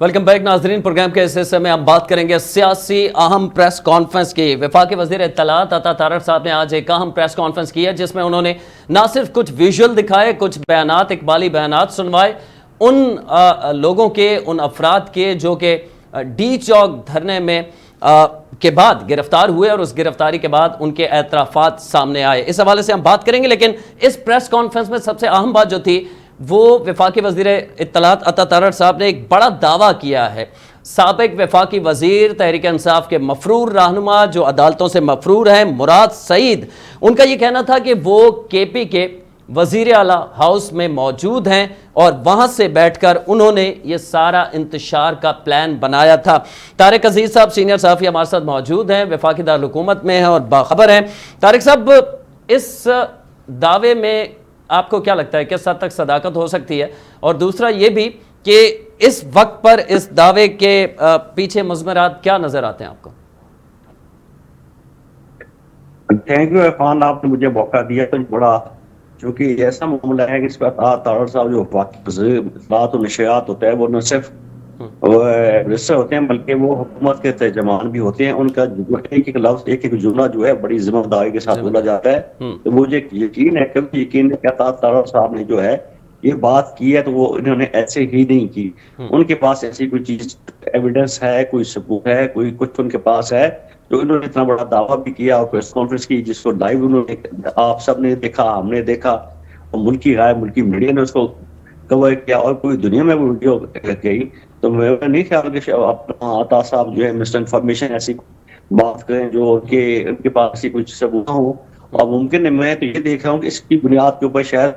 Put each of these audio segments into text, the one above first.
Welcome back नाजरीन। Programme के इस हिस्से में हम बात करेंगे सियासी अहम प्रेस कॉन्फ्रेंस की। वफाकी वज़ीर इत्तलात अता तारड़ साहब ने आज एक अहम प्रेस कॉन्फ्रेंस की है जिसमें उन्होंने ना सिर्फ कुछ विजुअल दिखाए, कुछ बयानात, इकबाली बयानात सुनवाए उन लोगों के, उन अफराद के जो कि डी चौक धरने में के बाद गिरफ्तार हुए और उस गिरफ्तारी के बाद उनके एतराफ़ात सामने आए। इस हवाले से हम बात करेंगे, लेकिन इस प्रेस कॉन्फ्रेंस में सबसे अहम बात जो थी वो वफाकी वज़ीर इत्तलात अता तारड़ साहब ने एक बड़ा दावा किया है। साबिक वफाकी वज़ीर तहरीक इंसाफ के मफरूर रहनुमा जो अदालतों से मफरूर हैं, मुराद सईद, उनका यह कहना था कि वो केपी के वज़ीर आला हाउस में मौजूद हैं और वहां से बैठकर उन्होंने ये सारा इंतशार का प्लान बनाया था। तारिक अजीज साहब सीनियर सहाफ़ी हमारे साथ मौजूद हैं, वफाकी दारुल हुकूमत में हैं और बाखबर हैं। तारिक साहब, इस दावे में आपको क्या लगता है, किस हद तक सदाकत हो सकती है? और दूसरा ये भी कि इस वक्त पर इस दावे के पीछे मुज़मरात क्या नजर आते हैं आपको? थैंक यू इरफान, आपने मुझे मौका दिया। तो बड़ा, क्योंकि ऐसा मामला है कि इस पर तारड़ साहब जो बात और नशियात होता है वो न सिर्फ रजिस्टर होते हैं बल्कि वो हुकूमत के तर्जमान भी होते हैं। उनका एक एक लफ्ज, एक एक जुमला जो है बड़ी जिम्मेदारी के साथ बोला जाता है। तो मुझे यकीन है, कभी यकीन है कि तारड़ साहब ने जो है ये बात की है तो वो इन्होंने ऐसे ही नहीं की। उनके पास ऐसी कोई चीज, एविडेंस है, कोई सबूत है, कोई कुछ उनके पास है तो इन्होंने इतना बड़ा दावा भी किया और प्रेस कॉन्फ्रेंस की जिसको लाइव उन्होंने, आप सब ने देखा, हमने देखा और मुल्की राय, मुल्की मीडिया ने उसको कवर किया और पूरी दुनिया में वो वीडियो गई। तो मेरा नहीं ख्याल कि अपना अता साहब जो है मिस इन्फॉर्मेशन ऐसी बात करें जो उनके पास ऐसी कुछ सबूत हो। और मुमकिन है, मैं तो ये देख रहा हूँ कि इसकी बुनियाद के ऊपर शायद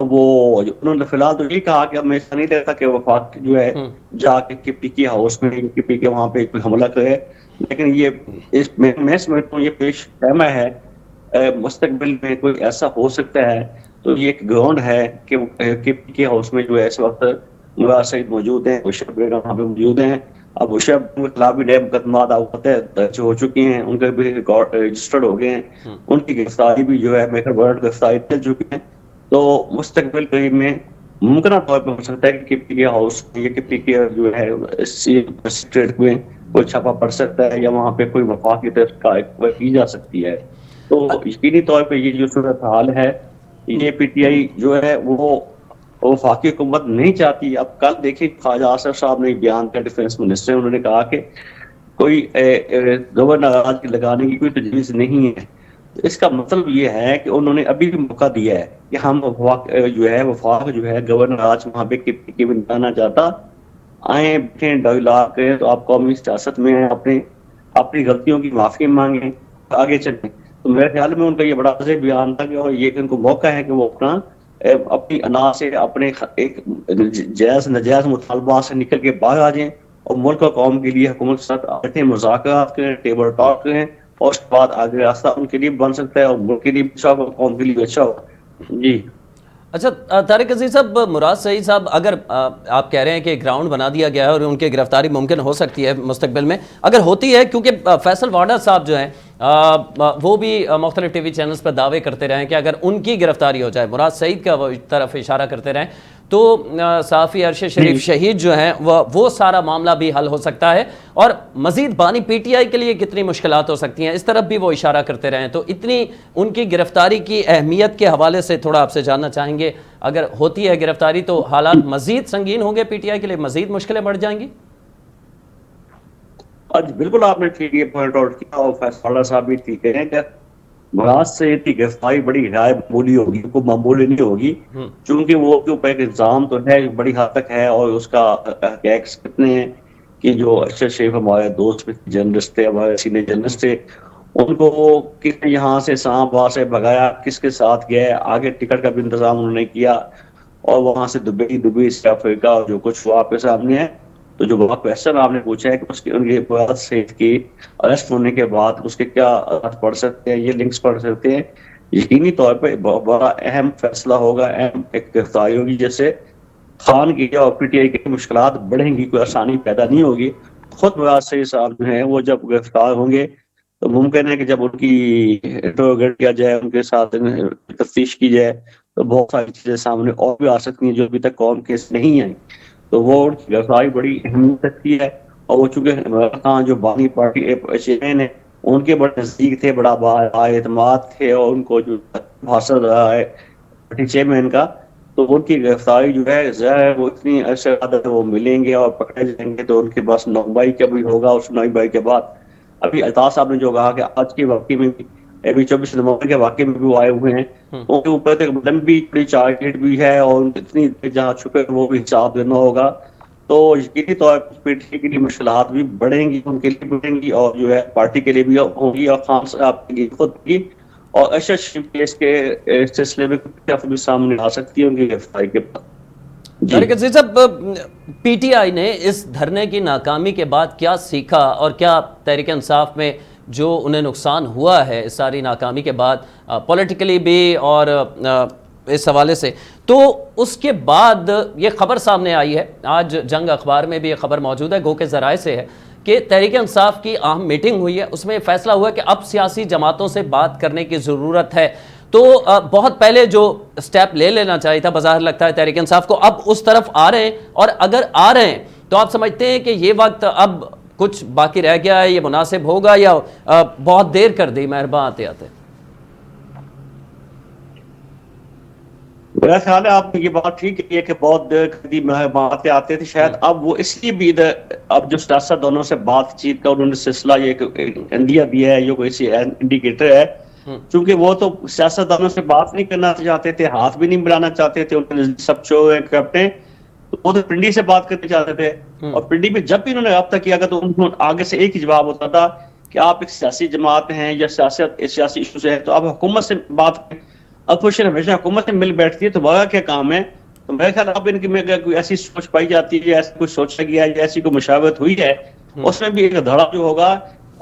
वो उन्होंने फिलहाल तो ये कहा कि अब मैं ऐसा नहीं देखता कि वफाक जो है जाके केपी के हाउस में, केपी के वहां पे कोई हमला करे। लेकिन ये इस मैं समझता हूँ ये पेश पैमा है मुस्तकबिल में कोई ऐसा हो सकता है। तो ये एक ग्राउंड है कि केपी के हाउस में जो है इस वक्त मुराद सईद मौजूद हैं, मुशर्रफ बेगम वहाँ पे मौजूद हैं। अब मुशर्रफ के खिलाफ भी नए मुकदमा दर्ज हो चुकी हैं, उनके भी रिकॉर्ड रजिस्टर्ड हो गए हैं, उनकी गिरफ्तारी भी जो है मेकर वर्ल्ड गिरफ्तारी चल चुकी है। तो मुस्तकबिल करीब में मुमकिन तौर पर हो सकता है कि केपी के हाउस या केपी के जो है स्टेट में कोई छापा पड़ सकता है या वहाँ पे कोई वफाक की तरफ की जा सकती है। तो यकीनी तौर पे ये जो सूरत हाल है, ये पीटीआई जो है वो वफाकी हुकूमत नहीं चाहती। अब कल देखिए ख्वाजा आसिफ साहब ने बयान किया, डिफेंस मिनिस्टर, उन्होंने कहा कि कोई गवर्नर आज लगाने की कोई तजवीज़ नहीं है। तो इसका मतलब ये है कि उन्होंने अभी भी मौका दिया है कि हम वफाक जो है गवर्नर आज वहाँ पे के बनाना चाहता, आए बैठे डायलॉग करें तो आप कौमी सियासत में हैं, अपनी गलतियों की माफी मांगे, आगे चलें। तो मेरे ख्याल में उनका ये बड़ा वाज़ेह बयान था कि और ये उनको मौका है कि वो अपनी अना से, अपने एक जायज नजायज मुतालबा से निकल के बाहर आ जाएं और मुल्क और कौम के लिए हुकूमत के साथ बैठे मुज़ाकरात करें, टेबल टॉक करें और उसके बाद आगे रास्ता उनके लिए बन सकता है और मुल्क के लिए अच्छा हो, कौम के लिए अच्छा हो। जी अच्छा तारिक अजीज साहब, मुराद सईद साहब, अगर आप कह रहे हैं कि ग्राउंड बना दिया गया है और उनकी गिरफ्तारी मुमकिन हो सकती है मुस्तकबिल में, अगर होती है, क्योंकि फैसल वाडा साहब जो हैं वो भी मुख्तलिफ टीवी चैनल्स पर दावे करते रहे कि अगर उनकी गिरफ्तारी हो जाए, मुराद सईद का वो तरफ इशारा करते रहें, तो सहाफ़ी अरशद शरीफ शहीद जो हैं वो सारा मामला भी हल हो सकता है और मज़ीद बानी पीटीआई के लिए कितनी मुश्किलात हो सकती हैं, इस तरफ भी वो इशारा करते रहें। तो इतनी उनकी गिरफ्तारी की अहमियत के हवाले से थोड़ा आपसे जानना चाहेंगे, अगर होती है गिरफ्तारी तो हालात मज़ीद संगीन होंगे, पीटीआई के लिए मज़ीद मुश्किलें बढ़ जाएंगी? आज बिल्कुल आपने ठीक ये पॉइंट आउट किया और फैसला साहब भी ठीक है कि मुराद सईद की गिरफ्तारी बड़ी मामूली होगी, कोई मामूली नहीं होगी, क्योंकि वो के ऊपर एक इल्जाम तो है, बड़ी हद तक है और उसका टैक्स कितने हैं कि जो अरशद शरीफ हमारे दोस्त जर्नलिस्ट थे, हमारे सीनियर जर्नलिस्ट थे, उनको किसने यहाँ से सांप वहां से भगाया, किसके साथ गया, आगे टिकट का भी इंतजाम उन्होंने किया और वहां से दुबई से अफ्रीका जो कुछ हुआ आपके सामने है। तो जो क्वेश्चन आपने पूछा है कि उसके उनके मुराद सईद की अरेस्ट होने के बाद उसके क्या अर्थ पड़ सकते हैं, ये लिंक्स पड़ सकते हैं, यकीनी तौर पर बड़ा अहम फैसला होगा, अहम एक गिरफ्तारी होगी जिससे खान की और पीटीआई की मुश्किलात बढ़ेंगी, कोई आसानी पैदा नहीं होगी। खुद मुराद सईद साहब जो है वो जब गिरफ्तार होंगे तो मुमकिन है कि जब उनकी इंटरोगेट किया जाए, उनके साथ तफ्तीश की जाए तो बहुत सारी चीजें सामने और भी आ सकती हैं जो अभी तक कौम केस नहीं आई। तो वो उनकी गिरफ्तारी बड़ी अहमियत रखती है। और वो चूंकि इमरान खान जो बानी पार्टी चेयरमैन है उनके बड़े नजदीक थे, बड़ा बाएतमाद थे, और उनको जो भाषण रहा है पार्टी चेयरमैन का, तो उनकी गिरफ्तारी जो है ज़ाहिर है वो इतनी अरसे बाद वो मिलेंगे और पकड़े जाएंगे, तो उनके पास 9 मई का भी होगा। उस 9 मई के बाद अभी अल्ताफ साहब ने जो कहा कि आज के वाकई में भी, अभी 24 नवंबर के वाकई में भी वो आए हुए हैं, उनके ऊपर तो एक लंबी बड़ी चार्जशीट भी है, और उनकी इतनी जहाँ छुपे वो भी हिसाब देना होगा। तो यकीनी तौर पर पीटीआई के लिए मुश्किलात भी बढ़ेंगी, उनके लिए बढ़ेंगी, और जो है पार्टी के लिए भी होंगी, और खान साहब के लिए खुद भी। और अरशद शरीफ केस के सिलसिले में कुछ भी सामने आ सकती है उनकी गिरफ्तारी के बाद। तारिक अजीज साहब, पीटीआई ने इस धरने की नाकामी के बाद क्या सीखा, और क्या तहरीक इंसाफ में जो उन्हें नुकसान हुआ है इस सारी नाकामी के बाद, पॉलिटिकली भी और इस हवाले से, तो उसके बाद ये खबर सामने आई है, आज जंग अखबार में भी ये खबर मौजूद है, गो के ज़राए से है, कि तहरीक इंसाफ की अहम मीटिंग हुई है, उसमें फैसला हुआ कि अब सियासी जमातों से बात करने की ज़रूरत है। तो बहुत पहले जो स्टेप ले लेना चाहिए था, बाज़ाहिर लगता है तहरीक इंसाफ को, अब उस तरफ आ रहे हैं, और अगर आ रहे हैं तो आप समझते हैं कि ये वक्त अब कुछ बाकी रह गया है, ये मुनासिब होगा, या बहुत देर कर दी मेहरबान आते आते? मेरा ख्याल है आपने ये बात ठीक है कि बहुत देर कर दी बातें आते थे, शायद अब वो इसलिए भी इधर अब जो सियासत दोनों से बातचीत का उन्होंने सिलसिला ये इंडिया दिया है, ये कोई इंडिकेटर है, क्योंकि वो तो सियासतदानों से बात नहीं करना चाहते थे, हाथ भी नहीं मिलाना चाहते थे, उन्होंने सब शो कैप्टन, तो वो तो पिंडी से बात करना चाहते थे। और पिंडी में जब भी उन्होंने रब्ता किया तो उन्होंने आगे से एक ही जवाब होता था कि आप एक सियासी जमात हैं या सियासी इशू से है तो आप हुकूमत से बात करें। अपोजिशन हमेशा हुकूमत से मिल बैठती है, तो वह क्या काम है? तो मेरे ख्याल अब इनकी में कोई ऐसी सोच पाई जाती है, ऐसा कुछ सोचा गया है, ऐसी कोई मुशावरत हुई है, उसमें भी एक धड़ा जो होगा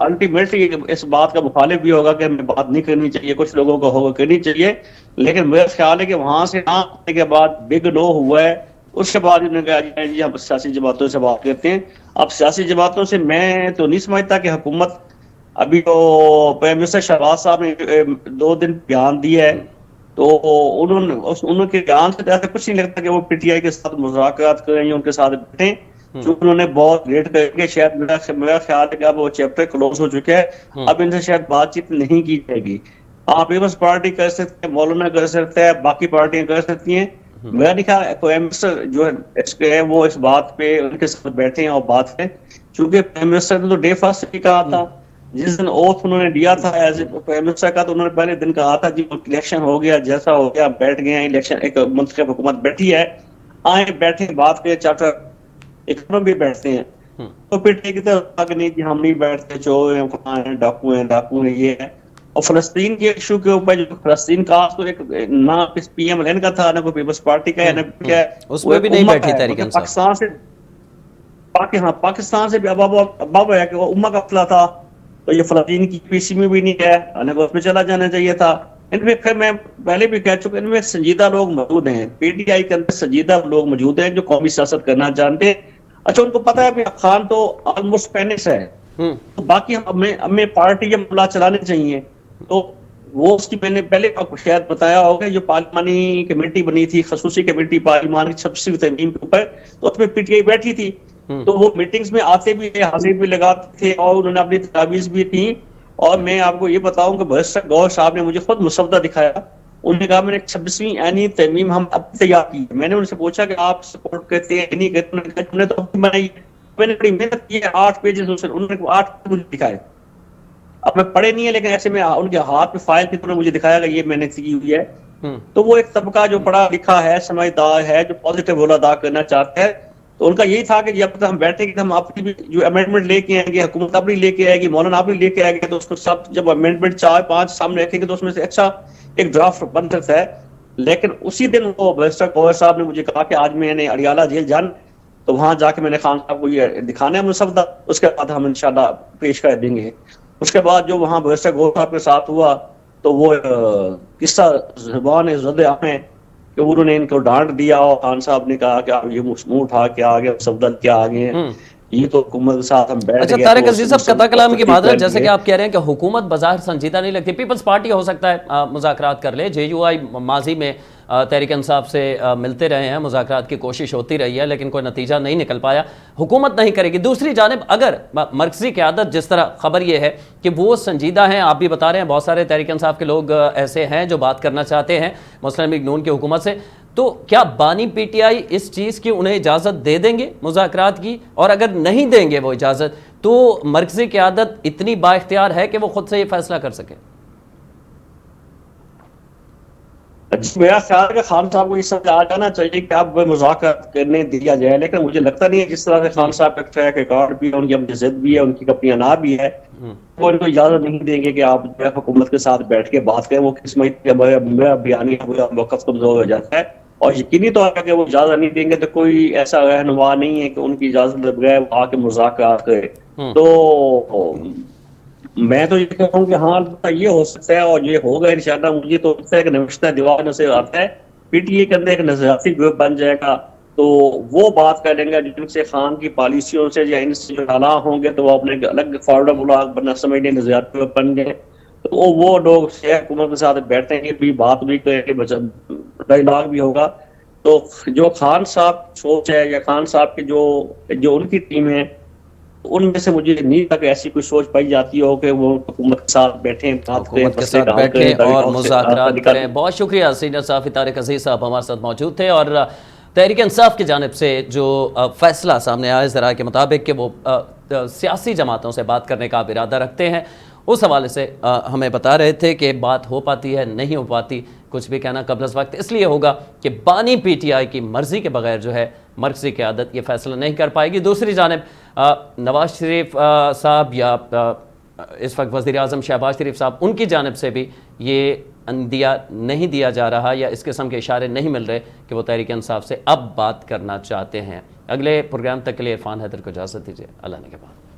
अल्टीमेटली इस बात का मुखालिफ भी होगा कि हमें बात नहीं करनी चाहिए, कुछ लोगों को होगा करनी चाहिए। लेकिन मेरा ख्याल है कि वहां से ना आने के बाद बिग नो हुआ है, उसके बाद उन्होंने कहा जी हम सियासी जमातों से बात करते हैं। अब सियासी जमातों से मैं तो नहीं समझता कि हुकूमत, अभी तो प्राइम मिनिस्टर शहबाज साहब ने 2 दिन बयान दिया है, तो उनके बयान से ऐसा कुछ नहीं लगता कि वो पीटीआई के साथ मुज़ाकरात करें या उनके साथ बैठे, क्योंकि उन्होंने बहुत लेट करके शायद मेरा ख्याल है कि अब वो चैप्टर क्लोज हो चुका है, अब इनसे शायद बातचीत नहीं की जाएगी। आप पीपल्स पार्टी कर सकते हैं, मौलाना कर सकते हैं, बाकी पार्टियां कर सकती हैं। मेरा नहीं ख्याल प्राइम मिनिस्टर जो है वो इस बात पे उनके साथ बैठे हैं और बात है, क्योंकि प्राइम मिनिस्टर ने तो डे फर्स्ट भी कहा था, जिस दिन ओथ उन्होंने दिया था एज ए प्राइम मिनिस्टर का, तो उन्होंने पहले दिन कहा था जी इलेक्शन हो गया, जैसा हो गया बैठ गए, इलेक्शन एक मुंतखब हुकूमत बैठी है, आए बैठे बात करें, चार्टर इकोनॉमी भी बैठते हैं। तो पीटीआई की तरफ नहीं जी हम नहीं बैठते, चोर हैं, डाकू हैं, ये है। और फलस्तीन के इशू के ऊपर जो फलस्तीन का तो एक ना पीएमएल का था, ना कोई पीपल्स पार्टी का, ना क्या उसमें भी नहीं बैठी तहरीक इंसाफ। पाकिस्तान से भी अब है कि वो उम्मा का मसला था, तो ये फलस्तीन की पीसी में भी नहीं है, उसमें चला जाना चाहिए था। इनमें फिर मैं पहले भी कह चुका, इनमें संजीदा लोग मौजूद हैं, पीटीआई के अंदर संजीदा लोग मौजूद हैं जो कौमी सियासत करना जानते हैं। अच्छा, उनको पता है कि खान तो ऑलमोस्ट पेनिस है, तो बाकी हमें पार्टी के मामला चलाने चाहिए। तो वो उसकी मैंने पहले आपको शायद बताया होगा, जो पार्लिमानी कमेटी बनी थी, खसूसी कमेटी पार्लिमानी छब्बीसवीं तरमीम के ऊपर, तो उसमें पीटीआई बैठी थी, तो वो मीटिंग्स में आते भी थे, हाजिर भी लगाते थे, और उन्होंने अपनी तजावीज भी थी। और मैं आपको ये बताऊं कि बैरिस्टर गौहर साहब ने मुझे खुद मुसवदा दिखाया, उन्होंने कहा मैंने 26वीं ऐनी तरमीम हम अब तैयार की। मैंने उनसे पूछा कि आप सपोर्ट करते हैं नहीं करते, उन्होंने तो बनाई, मैंने बड़ी मेहनत की है, 8 पेजेस उन्होंने 8 मुझे दिखाए। अब मैं पढ़े नहीं है, लेकिन ऐसे में उनके हाथ में फाइल थी, तो मुझे दिखाया कि ये मैंने की हुई है। तो वो एक तबका जो पढ़ा लिखा है, समझदार है, जो पॉजिटिव रोल अदा करना चाहता है, तो उनका यही था कि जब तक हम बैठेंगे तो हम अपनी भी जो अमेंडमेंट लेके आएंगे, हुकूमत अपनी लेके आएगी, मौलाना अपनी लेके आएंगे, तो उसको सब जब अमेंडमेंट 4-5 सामने रखेंगे तो उसमें से अच्छा एक ड्राफ्ट बन सकता है। लेकिन उसी दिन वो बैरिस्टर गौहर साहब ने मुझे कहा कि आज मैंने अडियाला जेल जान, तो वहां जाके मैंने खान साहब को ये दिखाना है मुसवदा, उसके बाद हम इंशाल्लाह पेश कर देंगे। उसके बाद जो वहां बैरिस्टर गौहर साहब के साथ हुआ, तो वो किस्सा जुबान ज़द है कि उन्होंने इनको डांट दिया, और खान साहब ने कहा कि आप ये मुंह उठा के आ गए, सफदर क्या आ गए, ये तो हुकूमत के साथ हम बैठ गए। अच्छा तारिक अजीज साहब, कता कलाम की बात है, जैसे कि आप कह रहे हैं कि हुकूमत बाजार संजीदा नहीं लगती, पीपल्स पार्टी हो सकता है मुज़ाकरात कर ले, जेयूआई माजी में तहरीक इंसाफ से मिलते रहे हैं, मुज़ाकरात की कोशिश होती रही है, लेकिन कोई नतीजा नहीं निकल पाया। हुकूमत नहीं करेगी। दूसरी जानिब अगर मरकज़ी क़यादत, जिस तरह खबर ये है कि वो संजीदा हैं, आप भी बता रहे हैं बहुत सारे तहरीक इंसाफ के लोग ऐसे हैं जो बात करना चाहते हैं मुस्लिम लीग नून की हुकूमत से, तो क्या बानी पीटीआई इस चीज़ की उन्हें इजाज़त दे देंगे मुज़ाकरात की? और अगर नहीं देंगे वो इजाज़त, तो मरकज़ी क़यादत इतनी बाइख्तियार है कि वो खुद से ये फैसला कर सके? मेरा ख्याल है कि खान साहब को ये समझ आ जाना चाहिए कि अब मुज़ाकरात करने दिया जाए, लेकिन मुझे लगता नहीं है जिस तरह से खान साहब का ट्रैक रिकॉर्ड भी है, उनकी अपनी जिद भी है, उनकी अपनी अना भी है, वो इनको इजाजत नहीं देंगे कि आप जो है हुकूमत के साथ बैठ के बात करें। वो किस्मत मेरा बयानी वक़्त कमजोर हो जाता है, और यकीनी तौर पर वो इजाजत नहीं देंगे तो कोई ऐसा रहनुमा नहीं है कि उनकी इजाजत बगैर आके मुज़ाकरात करे। तो मैं तो ये कहूँ कि हाँ ये हो सकता है, और ये होगा इंशाअल्लाह। मुझे तो लगता है कि नविश्ता दीवार नजर आता है, पीटीए के अंदर एक नजरियाती ग्रुप बन जाएगा, तो वो बात करेंगे जिनसे खान की पॉलिसियों से या इनसे जो नाला होंगे, तो वो अपने अलग फॉर्मूला बना समझने नजरियाती ग्रुप बन गए, तो वो लोग हुकूमत के साथ बैठेंगे भी, बात भी करेंगे, डायलॉग भी होगा। तो जो खान साहब सोच है या खान साहब की जो उनकी टीम है, उनमें से मुझे नहीं लगा ऐसी कोई सोच पाई जाती हो कि वो हुकूमत के साथ बैठे, हुकूमत के साथ बैठें और मुज़ाकरात करें। बहुत शुक्रिया। सीनियर सहाफ़ी तारिक अज़ीज़ साहब हमारे साथ मौजूद थे, और तहरीक इंसाफ की जानिब से जो फैसला सामने आया इस राय के मुताबिक कि वो सियासी जमातों से बात करने का इरादा रखते हैं, उस हवाले से हमें बता रहे थे कि बात हो पाती है, नहीं हो पाती, कुछ भी कहना कब्ल वक्त इसलिए होगा कि बानी पीटीआई की मर्ज़ी के बगैर जो है मरकज़ी क़यादत ये फैसला नहीं कर पाएगी। दूसरी जानिब नवाज शरीफ साहब या इस वक्त वज़ीर आज़म शहबाज शरीफ साहब, उनकी जानिब से भी ये अंदिया नहीं दिया जा रहा या इस किस्म के इशारे नहीं मिल रहे कि वो तहरीक इंसाफ से अब बात करना चाहते हैं। अगले प्रोग्राम तक के लिए इरफान हैदर को इजाज़त दीजिए। अल्लाह ने के बाद।